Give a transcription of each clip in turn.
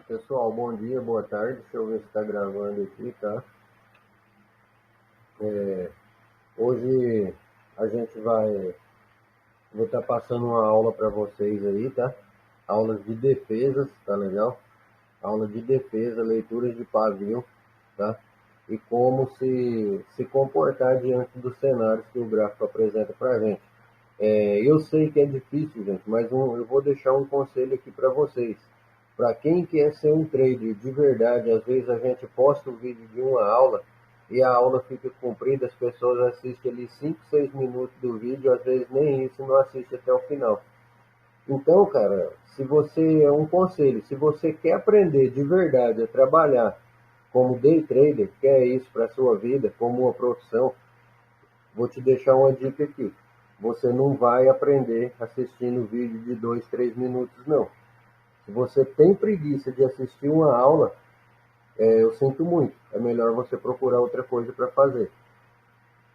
Pessoal, bom dia, boa tarde. Deixa eu ver se está gravando aqui, tá? Hoje a gente vou estar passando uma aula para vocês aí, tá? Aulas de defesas, tá legal? Aula de defesa, leituras de pavio, tá? E como se comportar diante dos cenários que o gráfico apresenta para a gente. Eu sei que é difícil, gente, mas eu vou deixar um conselho aqui para vocês. Para quem quer ser um trader de verdade, às vezes a gente posta o vídeo de uma aula e a aula fica comprida, as pessoas assistem ali 5, 6 minutos do vídeo, às vezes nem isso, não assiste até o final. Então, cara, se você é um conselho, se você quer aprender de verdade a trabalhar como day trader, quer isso para a sua vida, como uma profissão, vou te deixar uma dica aqui. Você não vai aprender assistindo vídeo de 2, 3 minutos, não. Se você tem preguiça de assistir uma aula, eu sinto muito. É melhor você procurar outra coisa para fazer.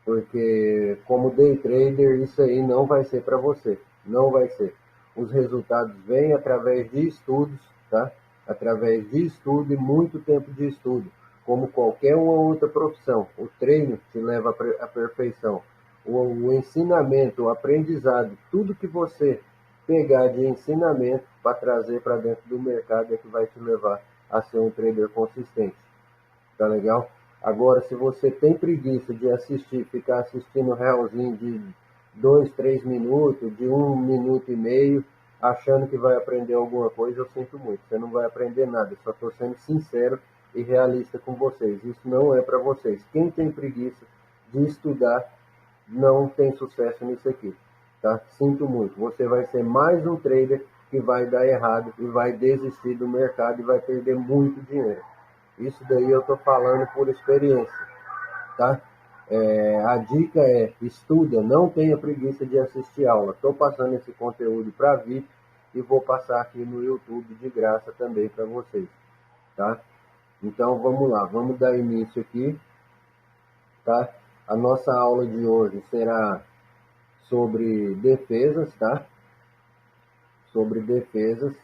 Porque como day trader, isso aí não vai ser para você. Não vai ser. Os resultados vêm através de estudos, tá? Através de estudo e muito tempo de estudo. Como qualquer uma outra profissão. O treino te leva à perfeição. O ensinamento, o aprendizado, tudo que você pegar de ensinamento para trazer para dentro do mercado é que vai te levar a ser um trader consistente. Tá legal? Agora, se você tem preguiça de assistir, ficar assistindo realzinho de 2, 3 minutos, de 1 minuto e meio, achando que vai aprender alguma coisa, eu sinto muito. Você não vai aprender nada. Eu só estou sendo sincero e realista com vocês. Isso não é para vocês. Quem tem preguiça de estudar não tem sucesso nisso aqui. Tá? Sinto muito. Você vai ser mais um trader que vai dar errado e vai desistir do mercado e vai perder muito dinheiro. Isso daí eu estou falando por experiência, tá? A dica é, estuda, não tenha preguiça de assistir aula. Estou passando esse conteúdo para VIP e vou passar aqui no YouTube de graça também para vocês, tá? Então vamos lá, vamos dar início aqui, tá? A nossa aula de hoje será sobre defesas, tá? Sobre defesas.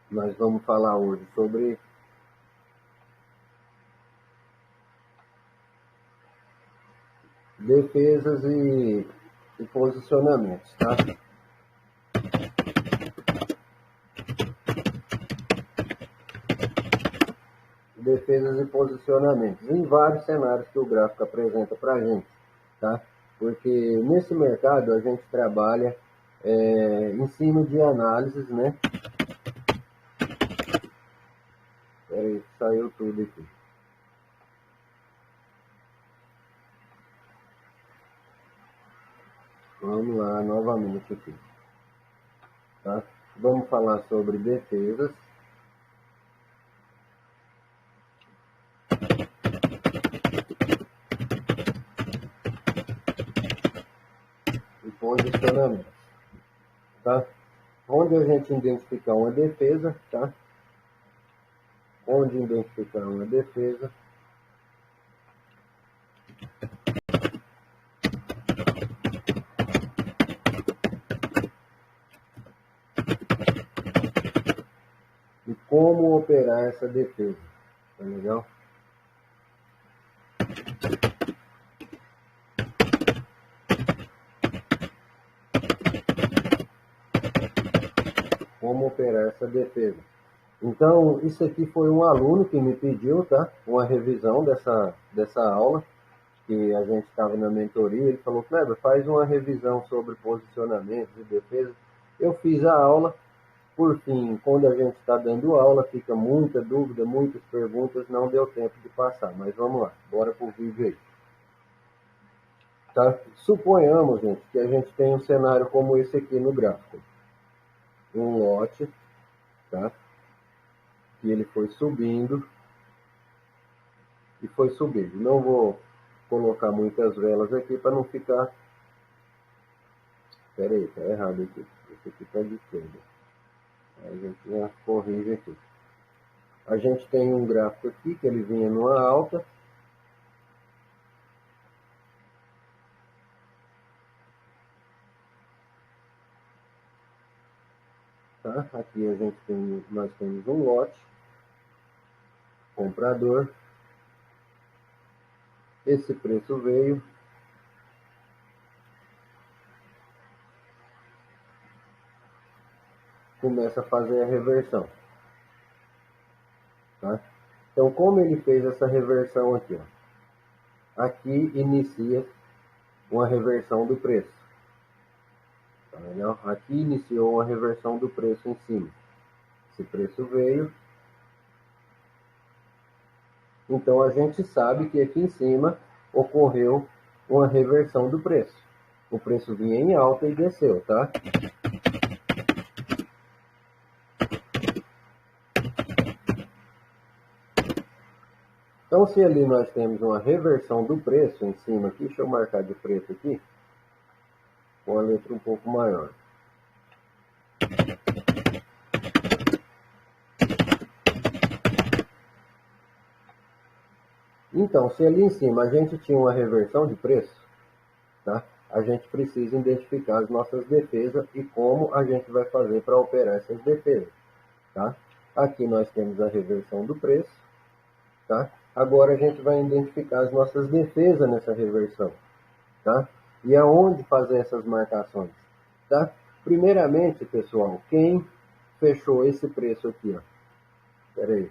Nós vamos falar hoje sobre defesas e posicionamentos, tá? Defesas e posicionamentos em vários cenários que o gráfico apresenta para a gente, tá? Porque nesse mercado a gente trabalha em cima de análises, né? Peraí, saiu tudo aqui. Vamos lá novamente aqui, tá? Vamos falar sobre defesas e posicionamentos, tá? Onde a gente identificar uma defesa, tá? Onde identificar uma defesa, e como operar essa defesa, tá legal? Como operar essa defesa. Então, isso aqui foi um aluno que me pediu, tá? Uma revisão dessa aula, que a gente estava na mentoria. Ele falou, Kleber, faz uma revisão sobre posicionamento e defesa. Eu fiz a aula. Por fim, quando a gente está dando aula, fica muita dúvida, muitas perguntas, não deu tempo de passar. Mas vamos lá, bora pro vídeo aí. Tá? Suponhamos, gente, que a gente tem um cenário como esse aqui no gráfico. Um lote, tá? Que ele foi subindo e foi subindo. Não vou colocar muitas velas aqui para não ficar... Espera aí, tá errado aqui. Esse aqui tá de esquerda. Aí a gente já corrige aqui. A gente tem um gráfico aqui que ele vinha numa alta. tá? Aqui nós temos um lote, comprador, esse preço veio, começa a fazer a reversão, tá? Então, como ele fez essa reversão aqui, ó, aqui inicia uma reversão do preço, tá legal? Aqui iniciou uma reversão do preço em cima, esse preço veio, então a gente sabe que aqui em cima ocorreu uma reversão do preço, o preço vinha em alta e desceu, tá? Então, se ali nós temos uma reversão do preço em cima aqui, deixa eu marcar de preto aqui, com a letra um pouco maior. Então, se ali em cima a gente tinha uma reversão de preço, tá? A gente precisa identificar as nossas defesas e como a gente vai fazer para operar essas defesas, tá? Aqui nós temos a reversão do preço, tá? Agora a gente vai identificar as nossas defesas nessa reversão, tá? E aonde fazer essas marcações, tá? Primeiramente, pessoal, quem fechou esse preço aqui, ó? Espera aí.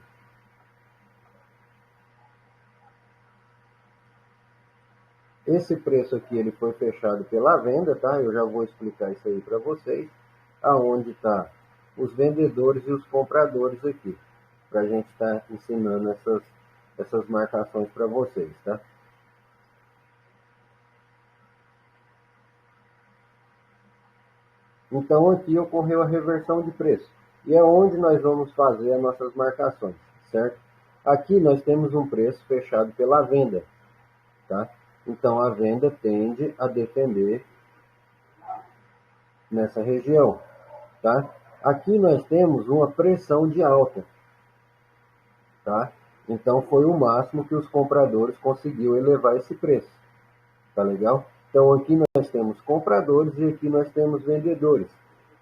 Esse preço aqui ele foi fechado pela venda, tá? Eu já vou explicar isso aí para vocês, aonde tá os vendedores e os compradores aqui, para a gente estar ensinando essas marcações para vocês, tá? Então aqui ocorreu a reversão de preço. E é onde nós vamos fazer as nossas marcações, certo? Aqui nós temos um preço fechado pela venda, tá? Então a venda tende a defender nessa região, tá? Aqui nós temos uma pressão de alta, tá? Então foi o máximo que os compradores conseguiu elevar esse preço, tá legal? Então aqui nós temos compradores e aqui nós temos vendedores.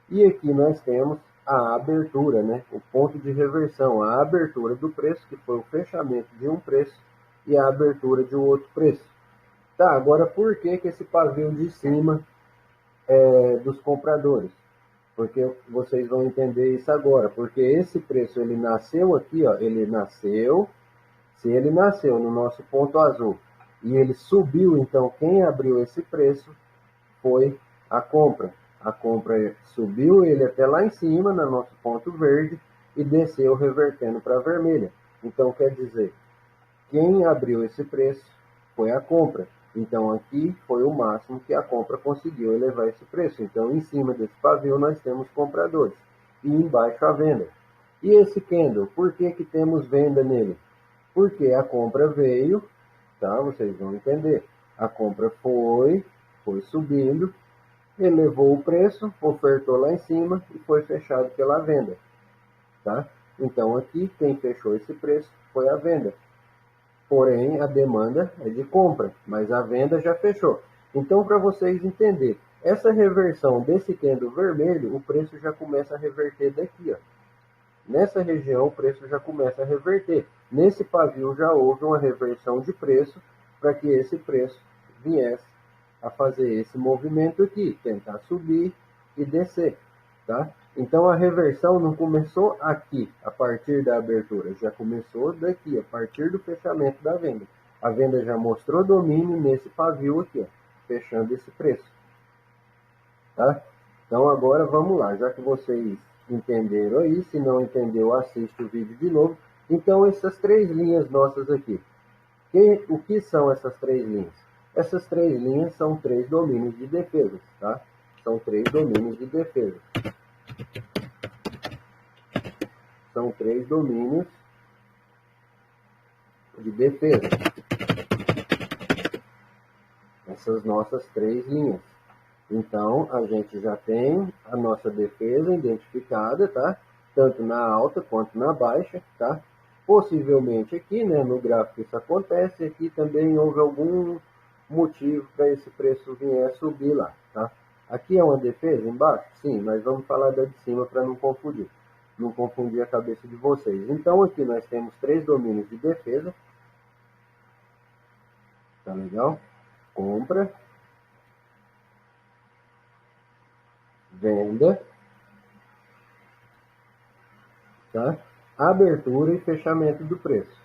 E aqui nós temos a abertura, né? O ponto de reversão, a abertura do preço, que foi o fechamento de um preço, e a abertura de um outro preço. Tá, agora por que esse pavio de cima é dos compradores? Porque vocês vão entender isso agora, porque esse preço ele nasceu aqui, ó, ele nasceu, se ele nasceu no nosso ponto azul e ele subiu, então quem abriu esse preço foi a compra. A compra subiu ele até lá em cima, no nosso ponto verde, e desceu revertendo para vermelha. Então quer dizer, quem abriu esse preço foi a compra. Então aqui foi o máximo que a compra conseguiu elevar esse preço. Então em cima desse pavio nós temos compradores e embaixo a venda. E esse candle, por que temos venda nele? Porque a compra veio, tá? Vocês vão entender. A compra foi subindo, elevou o preço, ofertou lá em cima e foi fechado pela venda, tá? Então aqui quem fechou esse preço foi a venda. Porém, a demanda é de compra, mas a venda já fechou. Então, para vocês entenderem, essa reversão desse candle vermelho, o preço já começa a reverter daqui, ó. Nessa região, o preço já começa a reverter. Nesse pavio já houve uma reversão de preço para que esse preço viesse a fazer esse movimento aqui, tentar subir e descer, tá? Então a reversão não começou aqui, a partir da abertura, já começou daqui, a partir do fechamento da venda. A venda já mostrou domínio nesse pavio aqui, ó, fechando esse preço, tá? Então agora vamos lá, já que vocês entenderam aí, se não entendeu, assiste o vídeo de novo. Então essas três linhas nossas aqui, o que são essas três linhas? Essas três linhas são três domínios de defesa, tá? São três domínios de defesa. São três domínios de defesa. Essas nossas três linhas. Então, a gente já tem a nossa defesa identificada, tá? Tanto na alta quanto na baixa, tá? Possivelmente aqui, né, no gráfico isso acontece, aqui também houve algum motivo para esse preço vir a subir lá, tá? Aqui é uma defesa embaixo? Sim, mas vamos falar da de cima para não confundir. Não confundir a cabeça de vocês. Então aqui nós temos 3 domínios de defesa. Tá legal? Compra, venda, tá? Abertura e fechamento do preço,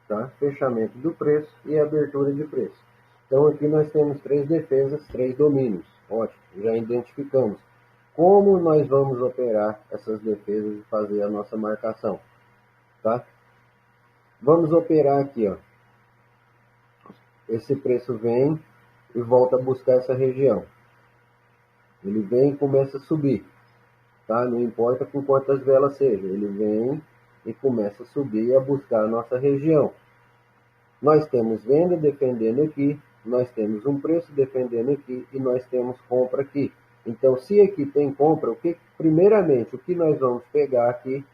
tá? Fechamento do preço e abertura de preço. Então aqui nós temos 3 defesas, 3 domínios. Ótimo, já identificamos. Como nós vamos operar essas defesas e fazer a nossa marcação, tá? Vamos operar aqui, ó. Esse preço vem e volta a buscar essa região. Ele vem e começa a subir, tá? Não importa com quantas velas seja, ele vem e começa a subir e a buscar a nossa região. Nós temos venda defendendo aqui, nós temos um preço defendendo aqui e nós temos compra aqui. Então, se aqui tem compra, primeiramente, o que nós vamos pegar aqui,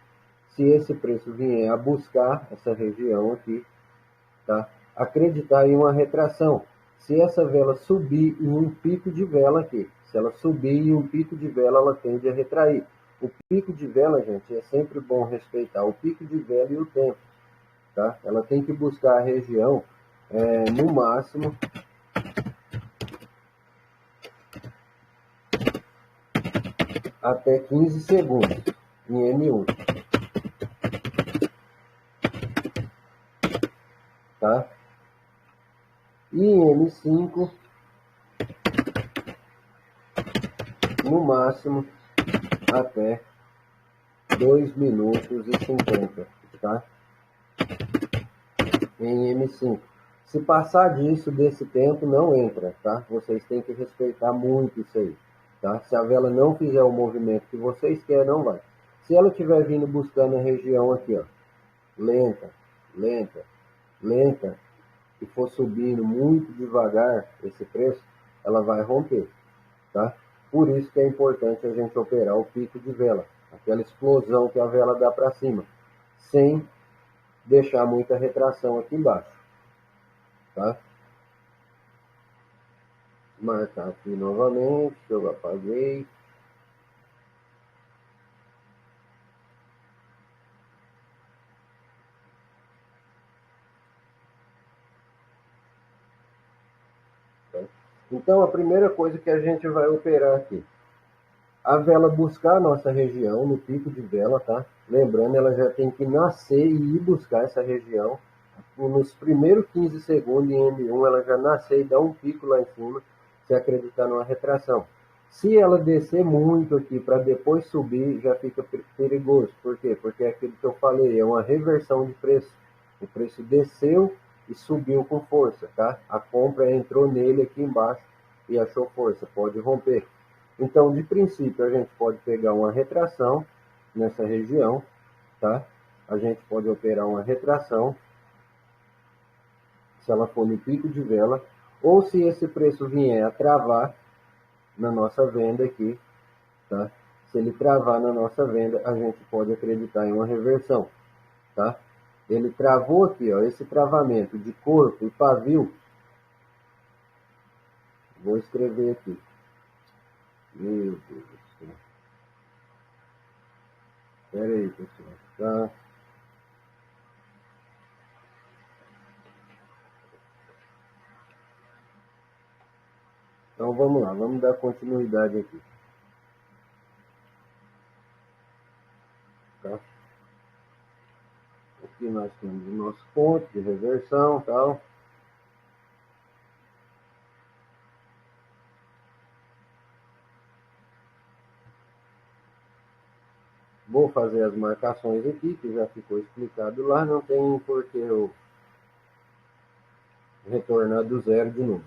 se esse preço vier a buscar essa região aqui, tá? Acreditar em uma retração. Se essa vela subir em um pico de vela aqui, se ela subir em um pico de vela, ela tende a retrair. O pico de vela, gente, é sempre bom respeitar o pico de vela e o tempo, tá? Ela tem que buscar a região, no máximo, até 15 segundos em M1, tá? E em M5, no máximo, até 2 minutos e 50, tá? Em M5. Se passar desse tempo, não entra, tá? Vocês têm que respeitar muito isso aí, tá? Se a vela não fizer o movimento que vocês querem, não vai. Se ela estiver vindo buscando a região aqui, ó, lenta, lenta, lenta, e for subindo muito devagar esse preço, ela vai romper, tá? Por isso que é importante a gente operar o pico de vela, aquela explosão que a vela dá para cima, sem deixar muita retração aqui embaixo, tá? Marcar aqui novamente, que eu apaguei. Então, a primeira coisa que a gente vai operar aqui, a vela buscar a nossa região no pico de vela, tá? Lembrando, ela já tem que nascer e ir buscar essa região. Nos primeiros 15 segundos em M1, ela já nascer e dar um pico lá em cima, se acreditar numa retração. Se ela descer muito aqui para depois subir, já fica perigoso. Por quê? Porque é aquilo que eu falei, é uma reversão de preço. O preço desceu e subiu com força, tá? A compra entrou nele aqui embaixo e achou força, pode romper. Então, de princípio, a gente pode pegar uma retração nessa região, tá? A gente pode operar uma retração, se ela for no pico de vela, ou se esse preço vier a travar na nossa venda aqui, tá? Se ele travar na nossa venda, a gente pode acreditar em uma reversão, tá? Ele travou aqui, ó, esse travamento de corpo e pavio. Vou escrever aqui. Meu Deus do céu. Espera aí, pessoal. Tá? Então vamos lá, vamos dar continuidade aqui. Tá? Aqui nós temos o nosso ponto de reversão, tal. Vou fazer as marcações aqui, que já ficou explicado lá, não tem por que eu retornar do zero de novo.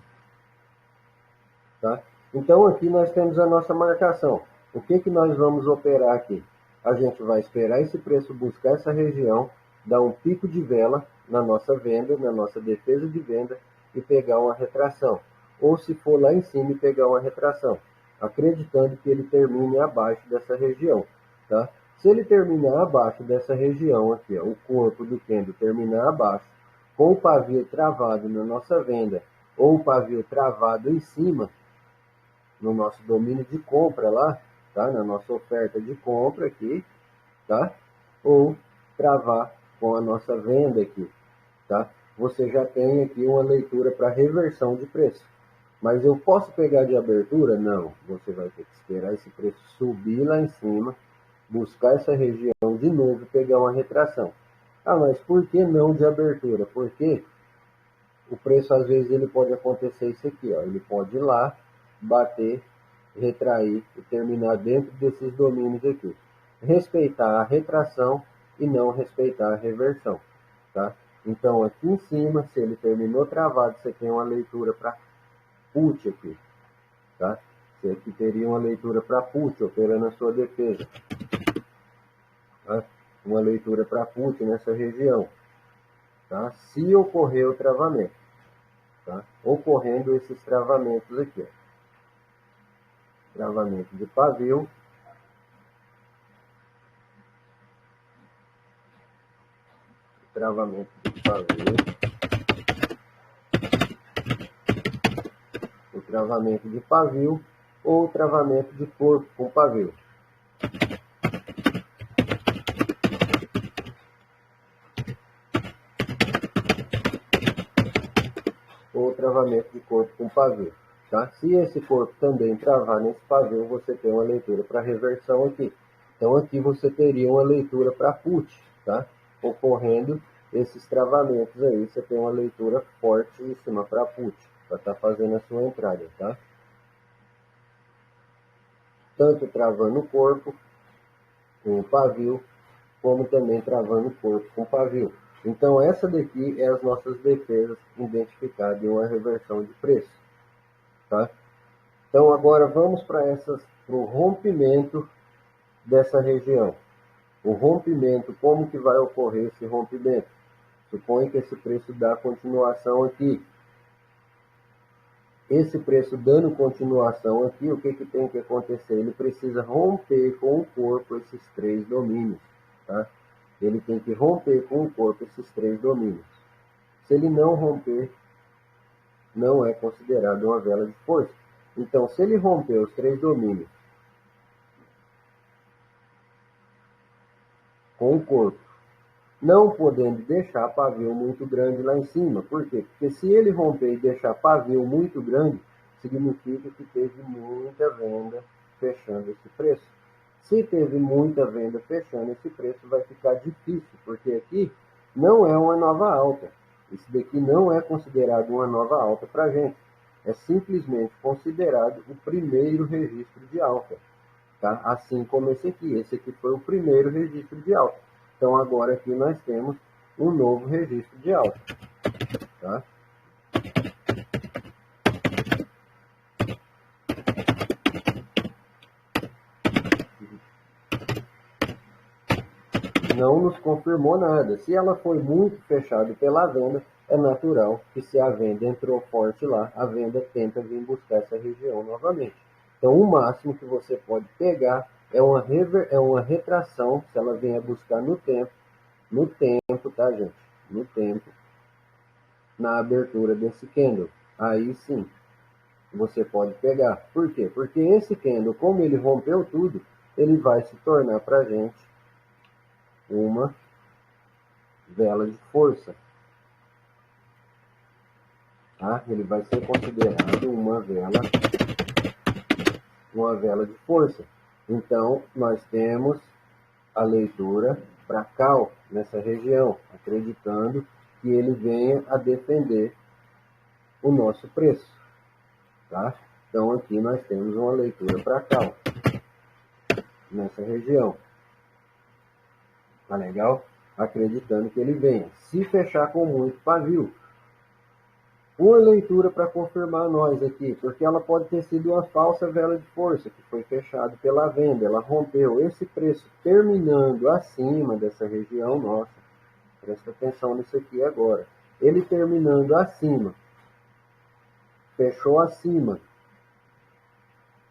Tá? Então aqui nós temos a nossa marcação. O que nós vamos operar aqui? A gente vai esperar esse preço buscar essa região, dar um pico de vela na nossa venda, na nossa defesa de venda e pegar uma retração. Ou se for lá em cima e pegar uma retração, acreditando que ele termine abaixo dessa região. Tá? Se ele terminar abaixo dessa região aqui, ó, o corpo do candle terminar abaixo, com o pavio travado na nossa venda, ou o pavio travado em cima, no nosso domínio de compra lá, tá? Na nossa oferta de compra aqui, tá? Ou travar com a nossa venda aqui, tá? Você já tem aqui uma leitura para reversão de preço. Mas eu posso pegar de abertura? Não. Você vai ter que esperar esse preço subir lá em cima, buscar essa região de novo e pegar uma retração. Ah, mas por que não de abertura? Porque o preço, às vezes, ele pode acontecer isso aqui, ó. Ele pode ir lá, bater, retrair e terminar dentro desses domínios aqui. Respeitar a retração e não respeitar a reversão, tá? Então, aqui em cima, se ele terminou travado, você tem uma leitura para put aqui, tá? Você aqui teria uma leitura para put, operando a sua defesa, tá? Uma leitura para put nessa região, tá? Se ocorrer o travamento, tá? Ocorrendo esses travamentos aqui, ó. Travamento de pavio, travamento de pavio, o travamento de pavio ou o travamento de corpo com pavio. Ou travamento de corpo com pavio, tá? Se esse corpo também travar nesse pavio, você tem uma leitura para reversão aqui. Então aqui você teria uma leitura para put, tá? Ocorrendo esses travamentos aí, você tem uma leitura fortíssima para put, para estar fazendo a sua entrada, tá? Tanto travando o corpo com o pavio, como também travando o corpo com pavio. Então essa daqui é as nossas defesas identificadas em uma reversão de preço, tá? Então agora vamos para o rompimento dessa região. O rompimento, como que vai ocorrer esse rompimento? Suponha que esse preço dá continuação aqui. Esse preço dando continuação aqui, o que tem que acontecer? Ele precisa romper com o corpo esses três domínios, tá? Ele tem que romper com o corpo esses três domínios. Se ele não romper, não é considerado uma vela de força. Então, se ele romper os três domínios com o corpo, não podendo deixar pavio muito grande lá em cima. Por quê? Porque se ele romper e deixar pavio muito grande, significa que teve muita venda fechando esse preço. Se teve muita venda fechando esse preço, vai ficar difícil, porque aqui não é uma nova alta. Isso daqui não é considerado uma nova alta para a gente. É simplesmente considerado o primeiro registro de alta, tá? Assim como esse aqui. Esse aqui foi o primeiro registro de alta. Então agora aqui nós temos um novo registro de alta, tá? Não nos confirmou nada. Se ela foi muito fechada pela venda, é natural que se a venda entrou forte lá, a venda tenta vir buscar essa região novamente. Então o máximo que você pode pegar é uma retração, se ela vier buscar no tempo, tá, gente? No tempo, na abertura desse candle. Aí sim, você pode pegar. Por quê? Porque esse candle, como ele rompeu tudo, ele vai se tornar pra gente uma vela de força. Tá? Ele vai ser considerado uma vela de força. Então, nós temos a leitura para cal nessa região, acreditando que ele venha a defender o nosso preço, tá? Então aqui nós temos uma leitura para cal nessa região, tá legal? Acreditando que ele venha. Se fechar com muito pavio, uma leitura para confirmar nós aqui, porque ela pode ter sido uma falsa vela de força, que foi fechada pela venda, ela rompeu esse preço terminando acima dessa região nossa. Presta atenção nisso aqui agora. Ele terminando acima, fechou acima,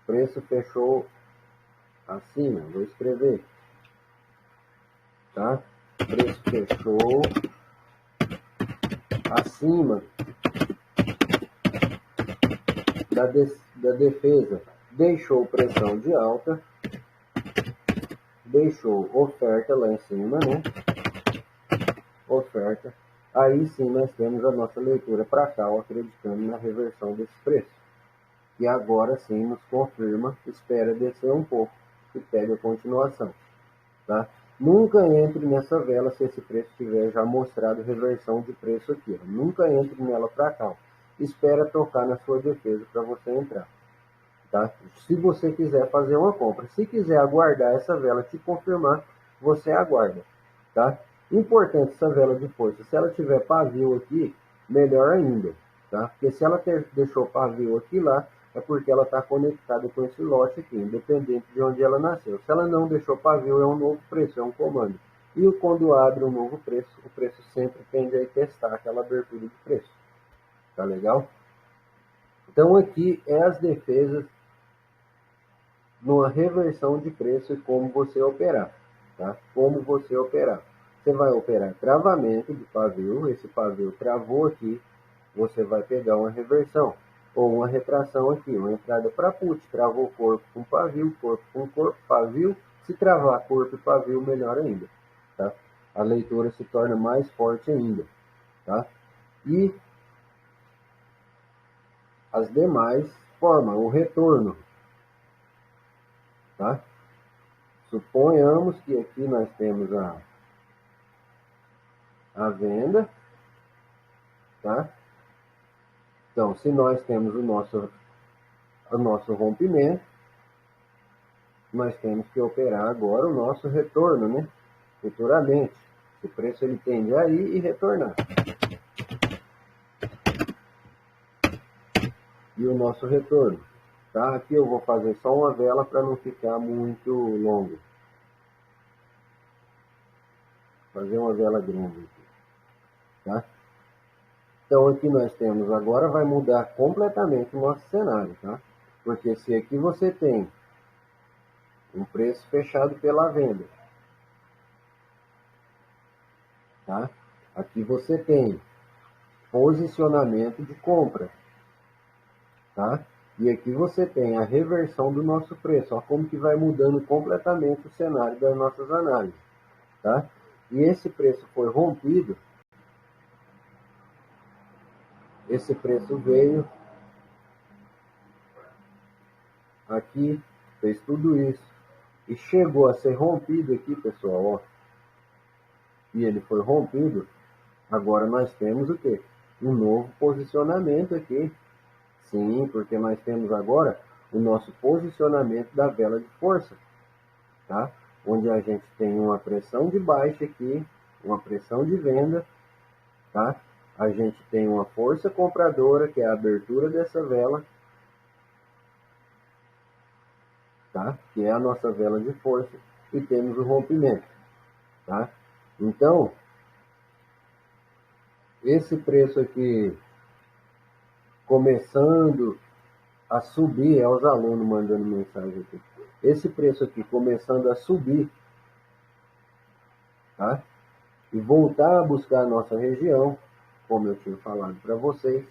preço fechou acima, vou escrever, tá? Preço fechou acima da defesa, deixou pressão de alta, deixou oferta lá em cima, né? Oferta. Aí sim nós temos a nossa leitura para cá, acreditando na reversão desse preço. E agora sim nos confirma, espera descer um pouco e pega a continuação. Tá? Nunca entre nessa vela se esse preço tiver já mostrado reversão de preço aqui. Ó. Nunca entre nela para cá. Ó. Espera tocar na sua defesa para você entrar. Tá? Se você quiser fazer uma compra. Se quiser aguardar essa vela te confirmar, você aguarda. Tá? Importante essa vela de força. Se ela tiver pavio aqui, melhor ainda. Tá? Porque se ela deixou pavio aqui lá, é porque ela está conectada com esse lote aqui, independente de onde ela nasceu. Se ela não deixou pavio, é um novo preço, é um comando. E quando abre um novo preço, o preço sempre tende a testar aquela abertura de preço. Tá legal? Então aqui é as defesas numa reversão de preço e como você operar. Tá? Como você operar. Você vai operar travamento de pavio, esse pavio travou aqui, você vai pegar uma reversão. Ou uma retração aqui, uma entrada para put, travou corpo com pavio, corpo com corpo, pavio. Se travar corpo e pavio, melhor ainda. Tá? A leitura se torna mais forte ainda. Tá? E as demais formam o retorno. Tá? Suponhamos que aqui nós temos a venda. Tá? Então, se nós temos o nosso rompimento, nós temos que operar agora o nosso retorno, né? Futuramente. O preço ele tende a ir e retornar. E o nosso retorno. Tá? Aqui eu vou fazer só uma vela para não ficar muito longo. Fazer uma vela grande aqui. Tá? Então aqui nós temos agora, vai mudar completamente o nosso cenário. Tá? Porque se aqui você tem um preço fechado pela venda. Tá? Aqui você tem posicionamento de compra. Tá? E aqui você tem a reversão do nosso preço. Olha como que vai mudando completamente o cenário das nossas análises. Tá? E esse preço foi rompido. Esse preço veio aqui, fez tudo isso. E chegou a ser rompido aqui, pessoal. Ó. E ele foi rompido. Agora nós temos o quê? Um novo posicionamento aqui. Sim, porque nós temos agora o nosso posicionamento da vela de força, tá? Onde a gente tem uma pressão de baixa aqui, uma pressão de venda, tá? A gente tem uma força compradora, que é a abertura dessa vela, tá? Que é a nossa vela de força, e temos o rompimento, tá? Então, esse preço aqui começando a subir, é os alunos mandando mensagem aqui. Esse preço aqui começando a subir, tá? E voltar a buscar a nossa região, como eu tinha falado para vocês.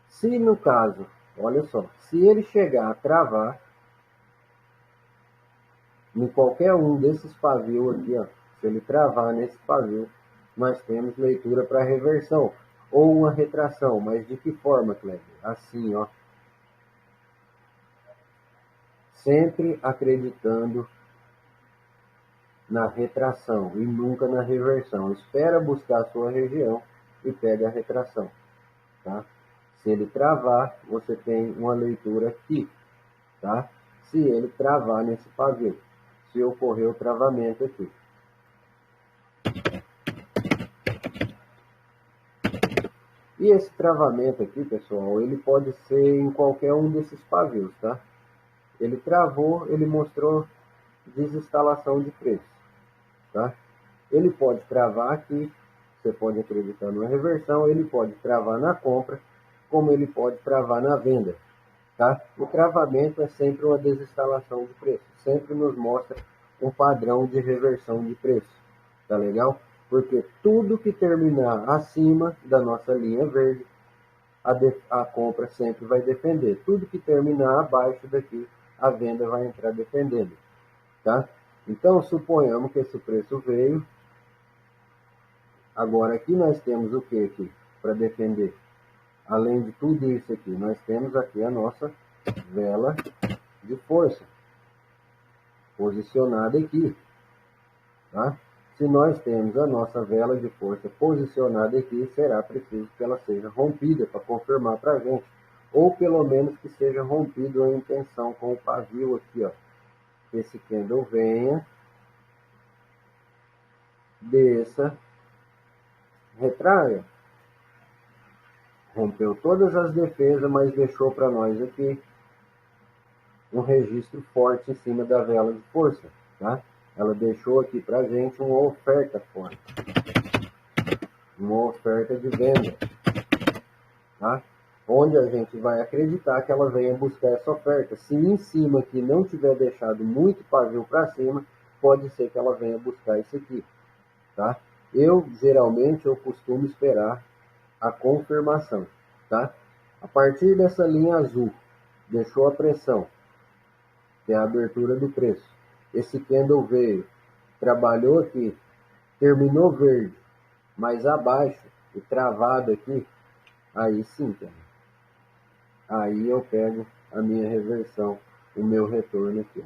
Se no caso, olha só, se ele chegar a travar em qualquer um desses pavios aqui, ó, se ele travar nesse pavio, nós temos leitura para reversão ou uma retração. Mas de que forma, Kleber? Assim, ó. Sempre acreditando na retração e nunca na reversão. Espera buscar a sua região e pega a retração. Tá? Se ele travar, você tem uma leitura aqui. Tá? Se ele travar nesse pavio. Se ocorrer o travamento aqui. E esse travamento aqui, pessoal, ele pode ser em qualquer um desses pavios, tá? Ele travou, ele mostrou desinstalação de preço, tá? Ele pode travar aqui, você pode acreditar numa reversão, ele pode travar na compra, como ele pode travar na venda, tá? O travamento é sempre uma desinstalação de preço, sempre nos mostra um padrão de reversão de preço, tá legal? Porque tudo que terminar acima da nossa linha verde, a compra sempre vai defender. Tudo que terminar abaixo daqui, a venda vai entrar defendendo, tá? Então, suponhamos que esse preço veio. Agora, aqui nós temos o que aqui para defender? Além de tudo isso aqui, nós temos aqui a nossa vela de força posicionada aqui, tá? Se nós temos a nossa vela de força posicionada aqui, será preciso que ela seja rompida para confirmar para a gente, ou pelo menos que seja rompido a intenção com o pavio aqui, ó. Esse candle venha, desça, retraia. Rompeu todas as defesas, mas deixou para nós aqui um registro forte em cima da vela de força, tá? Ela deixou aqui para a gente uma oferta forte, uma oferta de venda, tá? Onde a gente vai acreditar que ela venha buscar essa oferta. Se em cima aqui não tiver deixado muito pavio para cima, pode ser que ela venha buscar isso aqui, tá? Geralmente, eu costumo esperar a confirmação, tá? A partir dessa linha azul, deixou a pressão, que é a abertura do preço. Esse candle veio, trabalhou aqui, terminou verde, mas abaixo e travado aqui, aí sim, cara. Aí eu pego a minha reversão, o meu retorno aqui,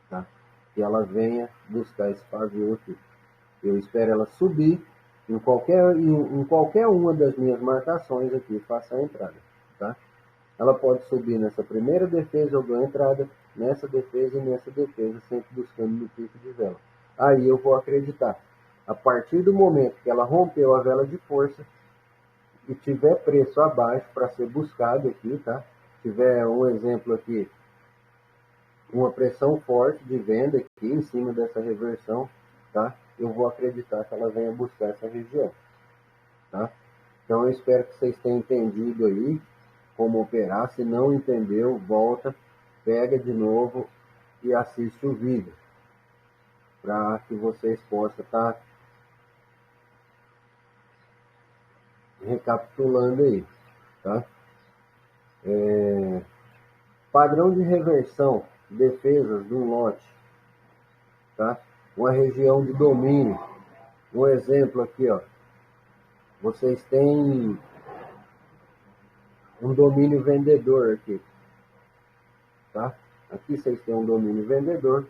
tá? Que ela venha buscar esse pavio aqui. Eu espero ela subir em qualquer uma das minhas marcações aqui, faça a entrada, tá? Ela pode subir nessa primeira defesa, eu dou entrada, nessa defesa e nessa defesa, sempre buscando no pico de vela. Aí eu vou acreditar. A partir do momento que ela rompeu a vela de força e tiver preço abaixo para ser buscado aqui, tá? Tiver um exemplo aqui, uma pressão forte de venda aqui em cima dessa reversão, tá? Eu vou acreditar que ela venha buscar essa região, tá? Então eu espero que vocês tenham entendido aí como operar. Se não entendeu, volta, pega de novo e assiste o vídeo, para que vocês possam estar recapitulando aí, tá? Padrão de reversão, defesas de um lote, tá? Uma região de domínio. Um exemplo aqui, ó. Vocês têm um domínio vendedor aqui, tá? Aqui vocês têm um domínio vendedor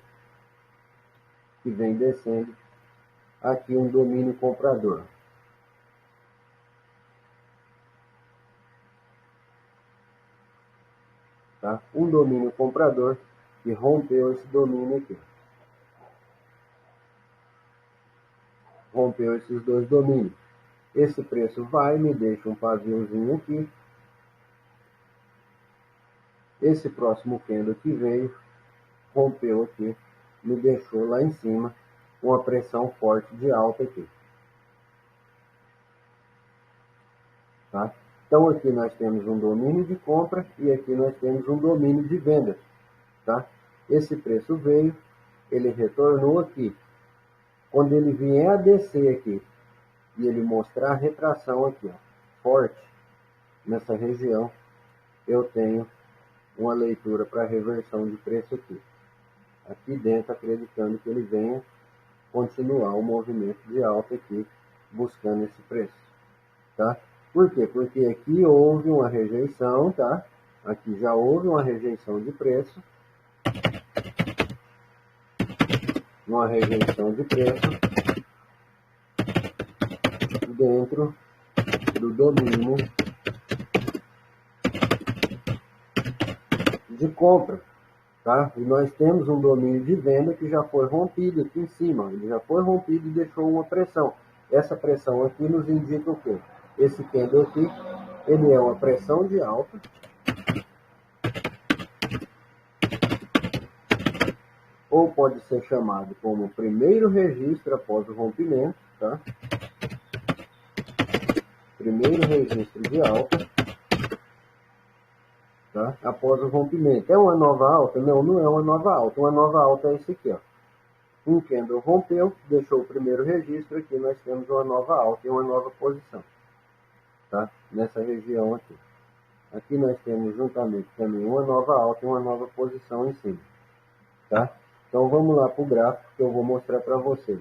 que vem descendo. Aqui um domínio comprador. Tá? Um domínio comprador que rompeu esse domínio aqui. Rompeu esses dois domínios. Esse preço vai, me deixa um paviozinho aqui. Esse próximo candle que veio, rompeu aqui, me deixou lá em cima uma pressão forte de alta aqui. Tá? Então aqui nós temos um domínio de compra e aqui nós temos um domínio de venda. Tá? Esse preço veio, ele retornou aqui. Quando ele vier a descer aqui e ele mostrar a retração aqui, ó, forte, nessa região, eu tenho uma leitura para reversão de preço aqui. Aqui dentro, acreditando que ele venha continuar o movimento de alta aqui, buscando esse preço. Tá? Por quê? Porque aqui houve uma rejeição, tá? Aqui já houve uma rejeição de preço. Uma rejeição de preço dentro do domínio de compra, tá? E nós temos um domínio de venda que já foi rompido aqui em cima. Ele já foi rompido e deixou uma pressão. Essa pressão aqui nos indica o quê? Esse candle aqui, ele é uma pressão de alta, ou pode ser chamado como primeiro registro após o rompimento, tá? Primeiro registro de alta, tá? Após o rompimento. É uma nova alta? Não, não é uma nova alta. Uma nova alta é esse aqui, ó. Um candle rompeu, deixou o primeiro registro, aqui nós temos uma nova alta e uma nova posição, tá? Nessa região aqui. Aqui nós temos juntamente também uma nova alta e uma nova posição em cima, tá? Então vamos lá para o gráfico que eu vou mostrar para vocês.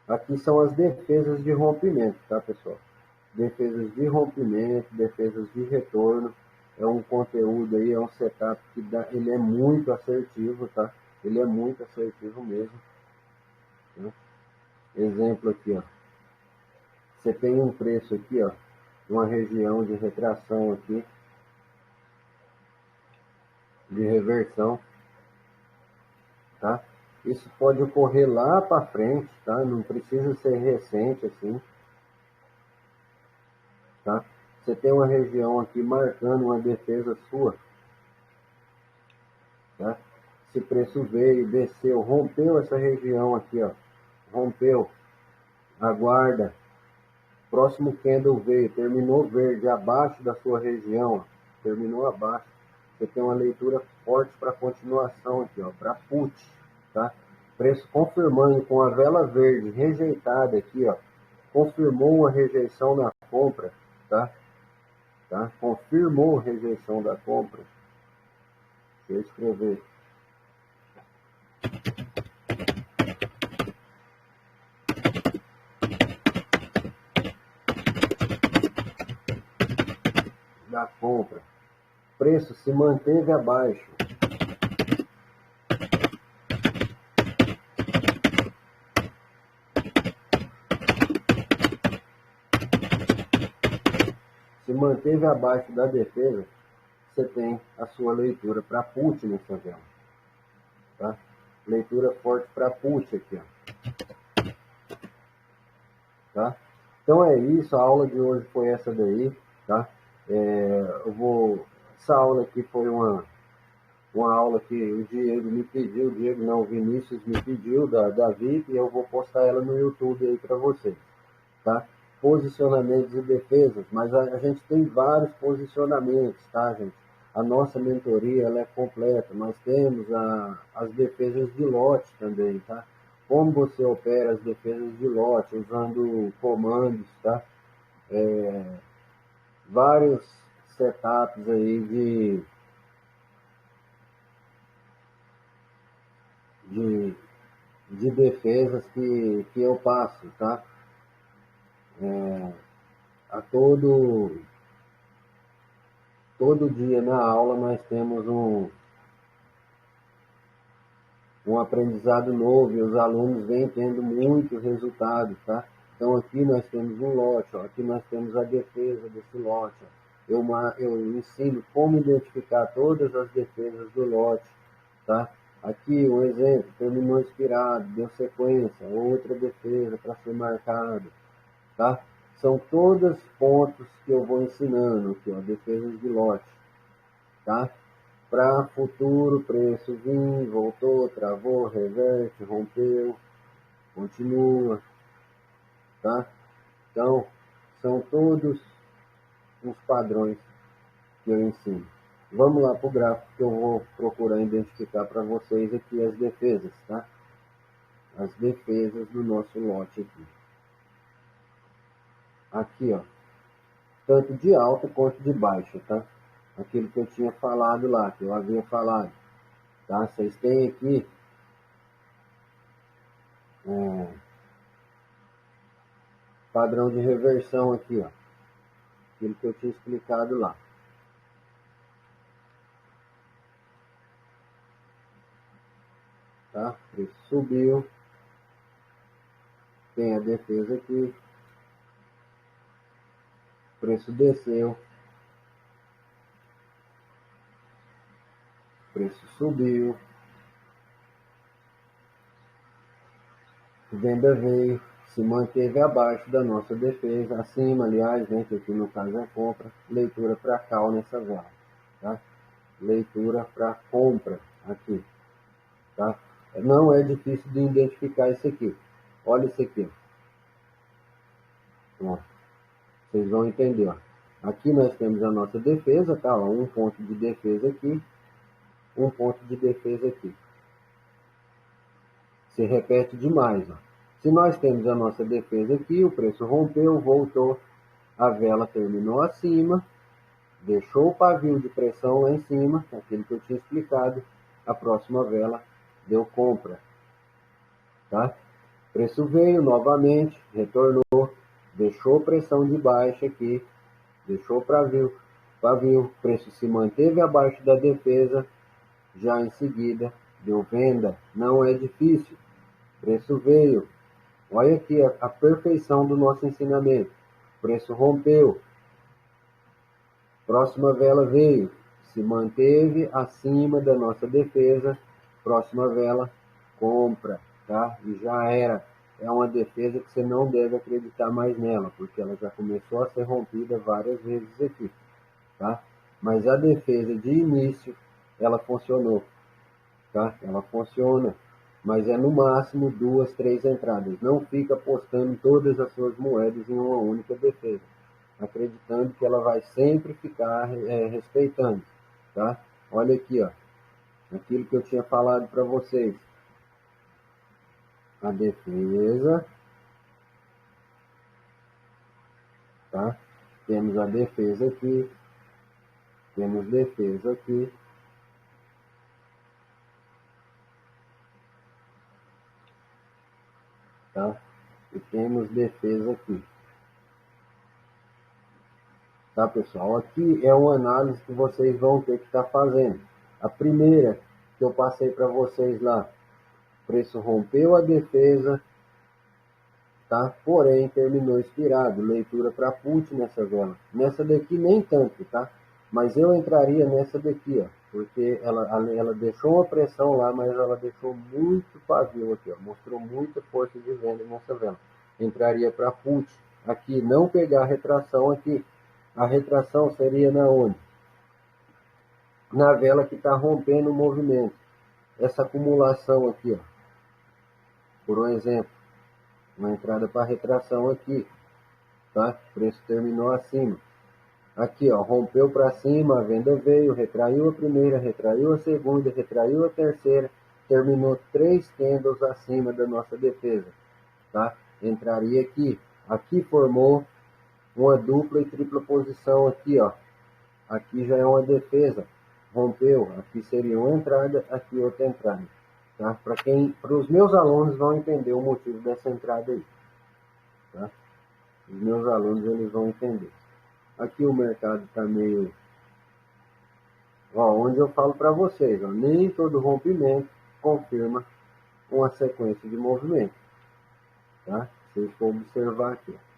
Aqui são as defesas de rompimento, tá, pessoal? Defesas de rompimento, defesas de retorno. É um conteúdo aí, é um setup que ele é muito assertivo, tá? Ele é muito assertivo mesmo. Tá? Exemplo aqui, ó. Você tem um preço aqui, ó, uma região de retração aqui, de reversão, tá? Isso pode ocorrer lá para frente, tá? Não precisa ser recente assim, tá? Você tem uma região aqui marcando uma defesa sua, tá? Esse preço veio, desceu, rompeu essa região aqui, ó, rompeu, aguarda, próximo candle veio, terminou verde abaixo da sua região, ó, terminou abaixo, você tem uma leitura forte para continuação aqui, ó, para put, tá? Preço confirmando com a vela verde rejeitada aqui, ó, confirmou uma rejeição na compra, tá? Confirmou a rejeição da compra. Deixa eu escrever. Da compra. Preço se manteve abaixo. Se manteve abaixo da defesa, você tem a sua leitura para put nessa vela. Tá? Leitura forte para put aqui, ó. Tá? Então é isso, a aula de hoje foi essa daí, tá? Essa aula aqui foi uma aula que o Diego me pediu, o Vinícius me pediu, da VIP, e eu vou postar ela no YouTube aí para vocês, tá? Posicionamentos e defesas, mas a gente tem vários posicionamentos, tá, gente? A nossa mentoria, ela é completa, nós temos as defesas de lote também, tá? Como você opera as defesas de lote, usando comandos, tá? Vários setups aí de defesas que eu passo, tá? A todo dia na aula nós temos um aprendizado novo e os alunos vêm tendo muitos resultados, tá? Então aqui nós temos um lote, ó, aqui nós temos a defesa desse lote, ó. Eu ensino como identificar todas as defesas do lote, tá? Aqui um exemplo, terminou expirado, deu sequência, outra defesa para ser marcado, tá? São todos pontos que eu vou ensinando aqui, ó, defesas de lote, tá? Para futuro, preço vim, voltou, travou, reverte, rompeu, continua, tá? Então, são todos os padrões que eu ensino. Vamos lá para o gráfico que eu vou procurar identificar para vocês aqui as defesas, tá? As defesas do nosso lote aqui. Aqui, ó, tanto de alta quanto de baixa, tá? Aquilo que eu tinha falado lá, que eu havia falado, tá? Vocês têm aqui padrão de reversão aqui, ó. Aquilo que eu tinha explicado lá. Tá? Preço subiu. Tem a defesa aqui. Preço desceu. Preço subiu. Venda veio. Se manteve abaixo da nossa defesa. Acima, aliás, né? Que aqui no caso é compra. Leitura para call nessa vela. Tá? Leitura para compra aqui. Tá? Não é difícil de identificar isso aqui. Olha isso aqui. Ó. Vocês vão entender. Ó. Aqui nós temos a nossa defesa, tá? Ó, um ponto de defesa aqui. Um ponto de defesa aqui. Se repete demais. Ó. Se nós temos a nossa defesa aqui, o preço rompeu, voltou, A vela terminou acima, deixou o pavio de pressão lá em cima, aquilo que eu tinha explicado. A próxima vela deu compra, tá? Preço veio novamente, retornou, deixou pressão de baixa aqui, deixou o pavio, preço se manteve abaixo da defesa, já em seguida deu venda. Não é difícil, preço veio. Olha aqui a perfeição do nosso ensinamento. Preço rompeu, próxima vela veio, se manteve acima da nossa defesa, próxima vela compra, tá? E já era. É uma defesa que você não deve acreditar mais nela, porque ela já começou a ser rompida várias vezes aqui, tá? Mas a defesa de início, ela funcionou, tá? Ela funciona, mas é no máximo 2, 3 entradas. Não fica apostando todas as suas moedas em uma única defesa, acreditando que ela vai sempre ficar respeitando, tá? Olha aqui, ó, aquilo que eu tinha falado para vocês. A defesa, tá? Temos a defesa aqui, temos defesa aqui, tá? E temos defesa aqui. Tá, pessoal? Aqui é uma análise que vocês vão ter que estar fazendo. A primeira que eu passei para vocês lá, preço rompeu a defesa, tá? Porém, terminou expirado. Leitura para put nessa vela. Nessa daqui nem tanto, tá? Mas eu entraria nessa daqui, ó, porque ela deixou uma pressão lá, mas ela deixou muito pavio aqui, ó, mostrou muita força de venda nessa vela. Entraria para put. Aqui, não pegar a retração aqui. A retração seria na onde? Na vela que está rompendo o movimento. Essa acumulação aqui, ó. Por um exemplo, uma entrada para retração aqui, tá? O preço terminou acima. Aqui, ó, rompeu para cima, a venda veio, retraiu a primeira, retraiu a segunda, retraiu a terceira, terminou 3 candles acima da nossa defesa, tá? Entraria aqui. Aqui formou uma dupla e tripla posição aqui, ó. Aqui já é uma defesa, rompeu, aqui seria uma entrada, aqui outra entrada, tá? Para os meus alunos vão entender o motivo dessa entrada aí, tá? Os meus alunos eles vão entender. Aqui o mercado está meio, ó, onde eu falo para vocês, ó, nem todo rompimento confirma uma sequência de movimento, tá? Vocês vão observar aqui, ó.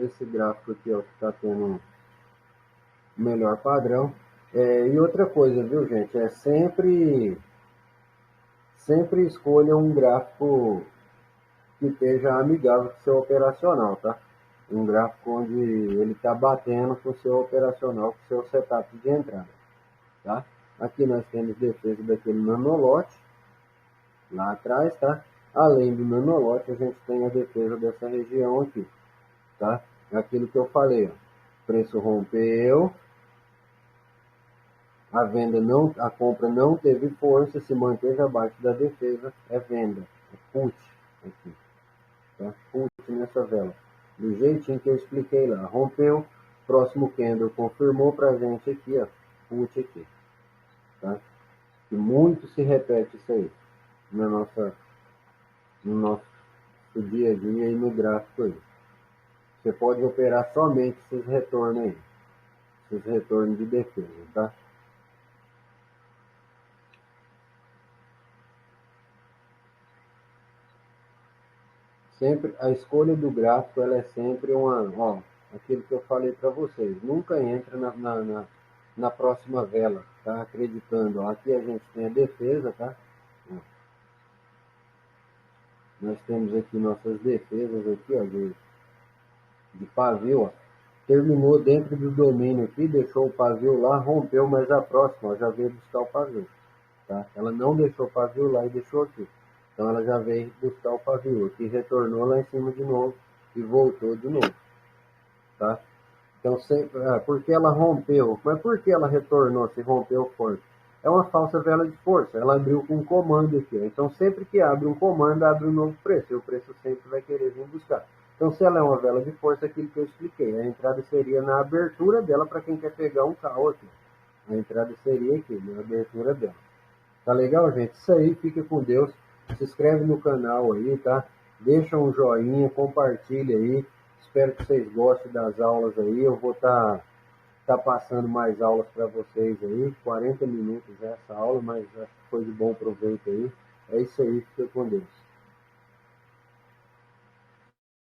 Esse gráfico aqui, ó, que está tendo um melhor padrão. E outra coisa, viu, gente? Sempre escolha um gráfico que esteja amigável com o seu operacional, tá? Um gráfico onde ele está batendo com o seu operacional, com o seu setup de entrada, tá? Aqui nós temos defesa daquele nanolote, lá atrás, tá? Além do nanolote, a gente tem a defesa dessa região aqui, tá? Aquilo que eu falei, ó. Preço rompeu, a compra não teve força, se manteve abaixo da defesa, é venda, é put aqui, tá? Put nessa vela, do jeitinho que eu expliquei lá, rompeu, próximo candle confirmou pra gente aqui, ó, put aqui, tá? E muito se repete isso aí no nosso dia a dia e no gráfico aí. Você pode operar somente esses retornos aí, esses retornos de defesa, tá? Sempre a escolha do gráfico, ela é sempre aquilo que eu falei para vocês, nunca entra na próxima vela, tá? Acreditando, ó, aqui a gente tem a defesa, tá? Nós temos aqui nossas defesas aqui, ó, de pavio, ó. Terminou dentro do domínio aqui, deixou o pavio lá, rompeu, mas a próxima, ó, já veio buscar o pavio, tá? Ela não deixou o pavio lá e deixou aqui. Então ela já veio buscar o pavio aqui, retornou lá em cima de novo e voltou de novo, tá? Então sempre, porque ela rompeu, mas por que ela retornou se rompeu forte? é uma falsa vela de força. Ela abriu com um comando aqui, ó. Então, sempre que abre um comando, abre um novo preço. E o preço sempre vai querer vir buscar. Então, se ela é uma vela de força, aquilo que eu expliquei, a entrada seria na abertura dela para quem quer pegar um call aqui. A entrada seria aqui, na abertura dela. Tá legal, gente? Isso aí, fica com Deus. Se inscreve no canal aí, tá? Deixa um joinha, compartilha aí. Espero que vocês gostem das aulas aí. Eu vou tá passando mais aulas para vocês aí. 40 minutos essa aula, mas acho que foi de bom proveito aí. É isso aí, fica com Deus.